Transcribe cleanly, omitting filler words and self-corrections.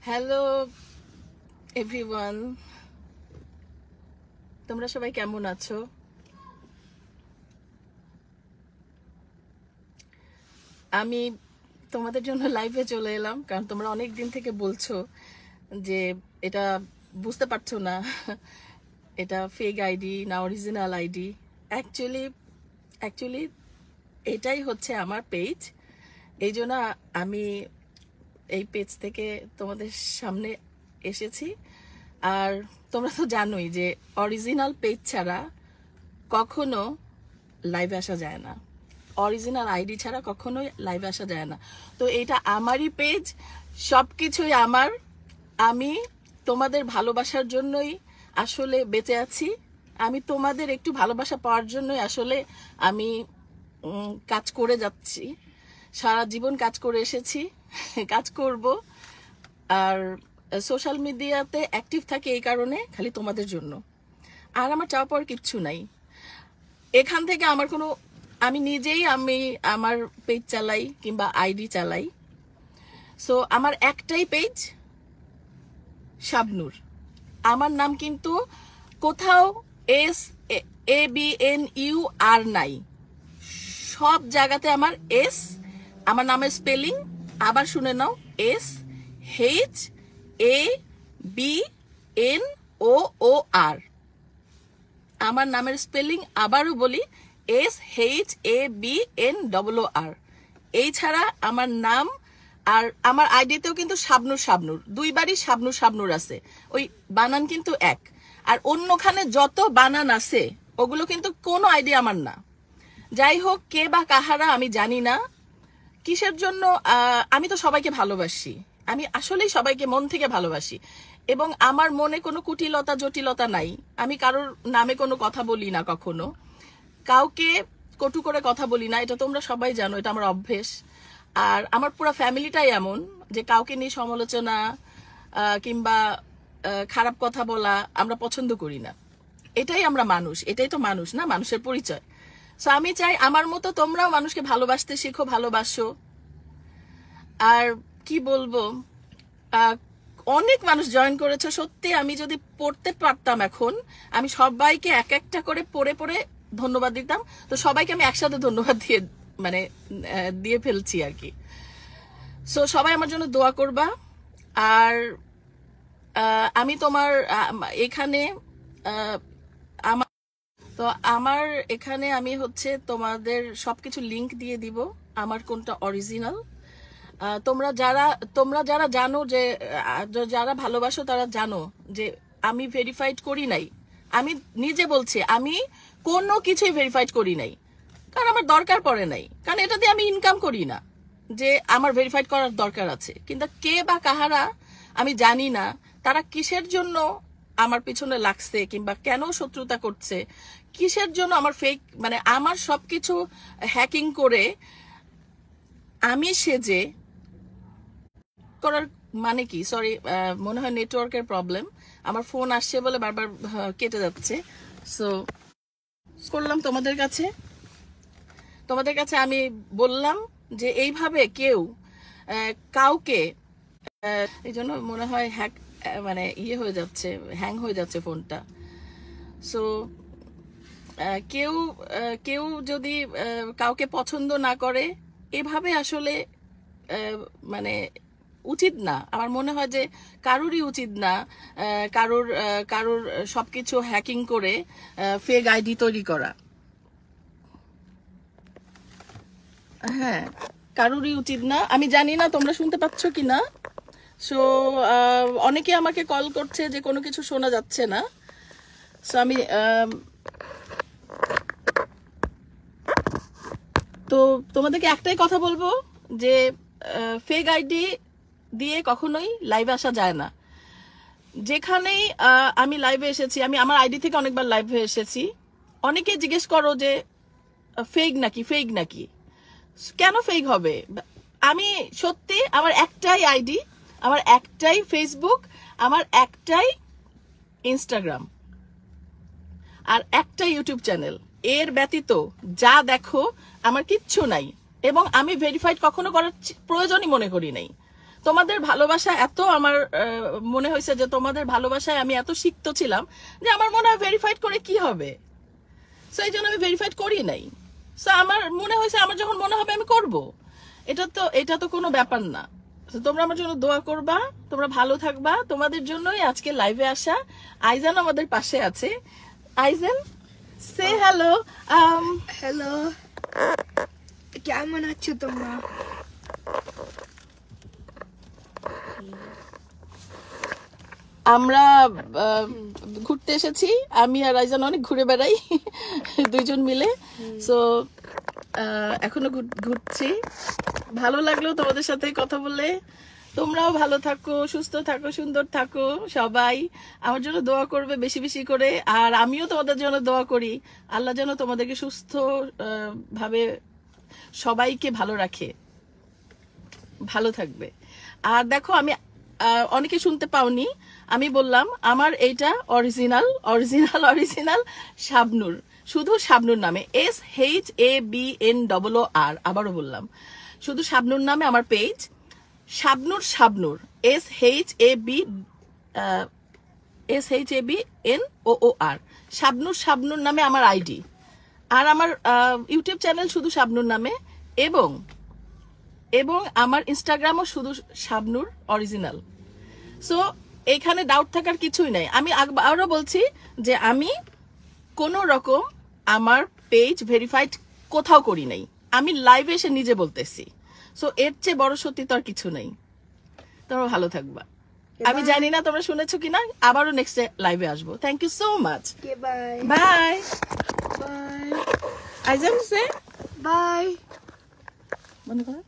Hello everyone, তোমরা সবাই কেমন আছো? আমি তোমাদের জন্য লাইভে চলে এলাম, কারণ তোমরা অনেক দিন থেকে বলছো যে এটা বুঝতে পারছো না এটা ফেক আইডি না অরিজিনাল আইডি। অ্যাকচুয়ালি এটাই হচ্ছে আমার পেজ। এই জন্য আমি এই পেজ থেকে তোমাদের সামনে এসেছি। আর তোমরা তো জানোই যে অরিজিনাল পেজ ছাড়া কখনো লাইভে আসা যায় না, অরিজিনাল আইডি ছাড়া কখনোই লাইভে আসা যায় না। তো এটা আমারই পেজ, সব কিছুই আমার। আমি তোমাদের ভালোবাসার জন্যই আসলে বেঁচে আছি। আমি তোমাদের একটু ভালোবাসা পাওয়ার জন্যই আসলে আমি কাজ করে যাচ্ছি। সারা জীবন কাজ করে এসেছি, কাজ করব। আর সোশ্যাল মিডিয়াতে অ্যাক্টিভ থাকে এই কারণে, খালি তোমাদের জন্য। আর আমার চাওয়া পাওয়ার কিচ্ছু নাই এখান থেকে। আমি নিজেই আমার পেজ চালাই কিংবা আইডি চালাই। সো আমার একটাই পেজ, শাবনূর। আমার নাম কিন্তু কোথাও SABNUR নাই, সব জায়গাতে আমার এস। আমার নামের স্পেলিং আবার শুনে নাও, SHABNOOR। আমার নামের স্পেলিং আবারও বলি, SHABNOOR। এই ছাড়া আমার নাম আর আমার আইডিতেও কিন্তু শাবনূর দুইবারই শাবনূর আছে, ওই বানান কিন্তু এক। আর অন্যখানে যত বানান আছে ওগুলো কিন্তু কোনো আইডি আমার না। যাই হোক, কে বা কাহারা আমি জানি না, কিসের জন্য। আমি তো সবাইকে ভালোবাসি, আমি আসলেই সবাইকে মন থেকে ভালোবাসি, এবং আমার মনে কোনো কুটিলতা জটিলতা নাই। আমি কারোর নামে কোনো কথা বলি না, কখনো কাউকে কটু করে কথা বলি না, এটা তোমরা সবাই জানো, এটা আমার অভ্যেস। আর আমার পুরো ফ্যামিলিটাই এমন যে কাউকে নিয়ে সমালোচনা কিংবা খারাপ কথা বলা আমরা পছন্দ করি না। এটাই আমরা মানুষ, এটাই তো মানুষ না, মানুষের পরিচয়। সো আমি চাই আমার মতো তোমরাও মানুষকে ভালোবাসতে শিখো, ভালোবাসো। আর কি বলবো, অনেক মানুষ জয়েন করেছে। সত্যি আমি যদি পড়তে পারতাম এখন, আমি সবাইকে এক একটা করে পড়ে ধন্যবাদ দিতাম। তো সবাইকে আমি একসাথে ধন্যবাদ দিয়ে ফেলছি আর কি। সো সবাই আমার জন্য দোয়া করবা। আর আমি তোমার এখানে আমার এখানে আমি হচ্ছে তোমাদের সবকিছু লিংক দিয়ে দিব, আমার কোনটা অরিজিনাল। তোমরা যারা জানো, যে যারা ভালোবাসো তারা জানো যে আমি ভেরিফাইড করি নাই। আমি নিজে বলছি, আমি কোনো কিছুই ভেরিফাইড করি নাই, কারণ আমার দরকার পড়ে নাই। কারণ এটা দিয়ে আমি ইনকাম করি না যে আমার ভেরিফাইড করার দরকার আছে। কিন্তু কে বা কাহারা আমি জানি না, তারা কিসের জন্য আমার পিছনে লাগছে কিংবা কেন শত্রুতা করছে, কিসের জন্য আমার ফেক আমার সবকিছু হ্যাকিং করে আমি সেজে করার মানে কি। সরি, মনে হয় নেটওয়ার্কের প্রবলেম, আমার ফোন আসছে বলে বারবার কেটে যাচ্ছে। সো করলাম তোমাদের কাছে আমি বললাম যে এইভাবে কেউ কাউকে, এই জন্য মনে হয় হয়ে যাচ্ছে, হ্যাং হয়ে যাচ্ছে ফোনটা। সো কেউ যদি কাউকে পছন্দ না করে, এভাবে আসলে উচিত না। আমার মনে হয় যে কারোরই উচিত না কারোর সবকিছু হ্যাকিং করে ফেক আইডি তৈরি করা। হ্যাঁ, কারোরই উচিত না। আমি জানি না তোমরা শুনতে পাচ্ছ কিনা। সো অনেকে আমাকে কল করছে যে কোনো কিছু শোনা যাচ্ছে না। সো আমি তো তোমাদেরকে একটাই কথা বলবো যে ফেক আইডি দিয়ে কখনোই লাইভে আসা যায় না। যেখানেই আমি লাইভে এসেছি, আমি আমার আইডি থেকে অনেকবার লাইভে এসেছি, অনেকে জিজ্ঞেস করো যে ফেক নাকি। কেন ফেক হবে? আমি সত্যি, আমার একটাই আইডি, আমার একটাই ফেসবুক, আমার একটাই ইনস্টাগ্রাম, আর একটা ইউটিউব চ্যানেল। এর ব্যতীত যা দেখো আমার কিচ্ছু নাই, এবং আমি ভেরিফাইড কখনো করার প্রয়োজনই মনে করি নাই। তোমাদের ভালোবাসা এত আমার মনে হয়েছে যে তোমাদের ভালোবাসায় আমি এত সিক্ত ছিলাম যে আমার মনে হয় ভেরিফাইড করে কি হবে, সো এই জন্য আমি ভেরিফাইড করি নাই। সো আমার মনে হয়েছে আমার যখন মনে হবে আমি করব, এটা তো কোনো ব্যাপার না। তোমরা আমার জন্য দোয়া করবা, তোমরা ভালো থাকবা, তোমাদের জন্যই আজকে লাইভে আসা। আইজান আমাদের পাশে আছে। আইজান, সে হ্যালো। হ্যালো, কেমন আছো তোমরা? আমরা ঘুরতে এসেছি, আমি আর আইজান অনেক ঘুরে বেড়াই দুইজন মিলে। সো এখনো ঘুরছি। ভালো লাগলো তোমাদের সাথে কথা বলে। তোমরাও ভালো থাকো, সুস্থ থাকো, সুন্দর থাকো। সবাই আমার জন্য দোয়া করবে বেশি বেশি করে, আর আমিও তোমাদের জন্য দোয়া করি। আল্লাহ যেন তোমাদেরকে সুস্থ ভাবে সবাইকে ভালো রাখে, ভালো থাকবে। আর দেখো, আমি অনেকে শুনতে পাওনি, আমি বললাম আমার এইটা অরিজিনাল শাবনূর, শুধু শাবনূর নামে, SHABNOR। আবারও বললাম, শুধু শাবনূর নামে আমার পেজ, শাবনূর SHABNOOR, শাবনূর নামে আমার আইডি। আর আমার ইউটিউব চ্যানেল শুধু শাবনূর নামে, এবং আমার ইনস্টাগ্রামও শুধু শাবনূর অরিজিনাল। সো এখানে ডাউট থাকার কিছুই নাই। আমি আরো বলছি যে আমি কোনো রকম আমার পেজ ভেরিফাইড কোথাও করি নাই, আমি লাইভে এসে নিজে বলতেছি। সো এর চেয়ে বড় সত্যি তো আর কিছু নাই। তোমরা ভালো থাকবা। আমি জানি না তোমরা শুনেছো কিনা, আবারও নেক্সট লাইভে আসবো। Thank you so much. Bye bye bye আইজান, সে বাই। মনে করো।